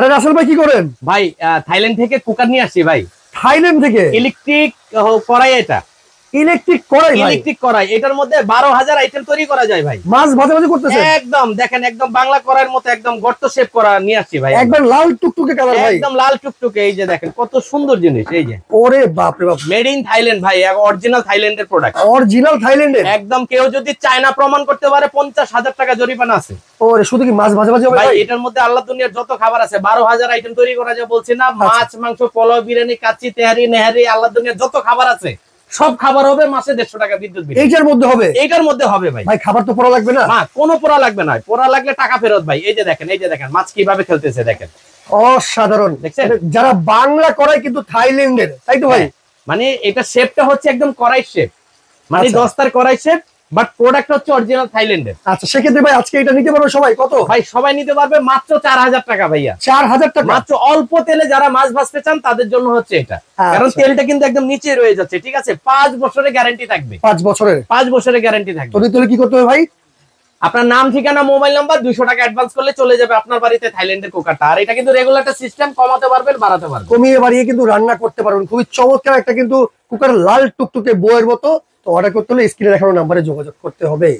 আরে রাসেল ভাই কি করেন? ভাই থাইল্যান্ড থেকে কুকার নিয়ে আসছি ভাই। থাইল্যান্ড থেকে? ইলেকট্রিক কড়াই, এটা ইলেকট্রিক কড়াই? ইলেকট্রিক কড়াই, এটার মধ্যে 12,000 আইটেম তৈরি করা যায় ভাই। মাছ ভাজাভাজি করতেছেন? একদম দেখেন, একদম বাংলা কড়াইয়ের মতো একদম গর্ত শেপ করা নিয়ে আসছি ভাই। একদম লাল টুকটুকে কালার ভাই, একদম লাল টুকটুকে। এই যে দেখেন কত সুন্দর জিনিস, এই যে। ওরে বাপ রে বাপ, মেড ইন থাইল্যান্ড ভাই, অরিজিনাল থাইল্যান্ডের প্রোডাক্ট। অরিজিনাল থাইল্যান্ডের একদম। কেউ যদি চায়না প্রমাণ করতে পারে 50,000 টাকা জরিমানা আছে। ওরে শুধু কি মাছ ভাজাভাজি হবে ভাই? এটার মধ্যে আল্লাহ দুনিয়ার যত খাবার আছে 12,000 আইটেম তৈরি করা যায় বলছি না। মাছ, মাংস, পোলাও, বিরিয়ানি, কাচ্চি, তেহারি, নেহারি, আল্লাহ দুনিয়ার যত খাবার আছে সব খাবার হবে মাসে 150 টাকা বিদ্যুৎ বিল। এইটার মধ্যে হবে? এইটার মধ্যে হবে ভাই। ভাই খাবার তো পোড়া লাগবে না? না, কোনো পোড়া লাগবে না। পোড়া লাগলে টাকা ফেরত ভাই। এই যে দেখেন, এই যে দেখেন মাছ কিভাবে খেলতেছে দেখেন, অসাধারণ। দেখছেন? যারা বাংলা কড়াই কিন্তু থাইল্যান্ডের, তাই তো ভাই? মানে এটা শেপটা হচ্ছে একদম কড়াই শেপ, মানে দস্তার কড়াই শেপ, বাট প্রোডাক্ট হচ্ছে অরিজিনাল থাইল্যান্ডের। আচ্ছা, সেক্ষেত্রে ভাই আজকে এটা নিতে পারবে সবাই? কত ভাই সবাই নিতে পারবে মাত্র 4,000 টাকা ভাইয়া। 4,000 টাকা মাত্র। অল্প তেলে যারা মাছ ভাজতে চান তাদের জন্য হচ্ছে এটা। কারণ তেলটা কিন্তু একদম নিচে রয়ে যাচ্ছে, ঠিক আছে? 5 বছরের গ্যারান্টি থাকবে। 5 বছরের? 5 বছরের গ্যারান্টি থাকবে। তো কি করতে হবে ভাই? আপনার নাম, ঠিকানা, মোবাইল নাম্বার, 200 টাকা অ্যাডভান্স করলে চলে যাবে আপনার বাড়িতে থাইল্যান্ডের কুকারটা। আর এটা কিন্তু রেগুলার একটা সিস্টেম, কমাতে পারবেন, বাড়াতে পারবেন, কমিয়ে বাড়িয়ে কিন্তু রান্না করতে পারবেন। খুবই চমৎকার একটা কিন্তু কুকার, লাল টুকটুকে বইয়ের মতো। তো অর্ডার করতে হলে স্ক্রিনে দেখানো নাম্বারে যোগাযোগ করতে হবে।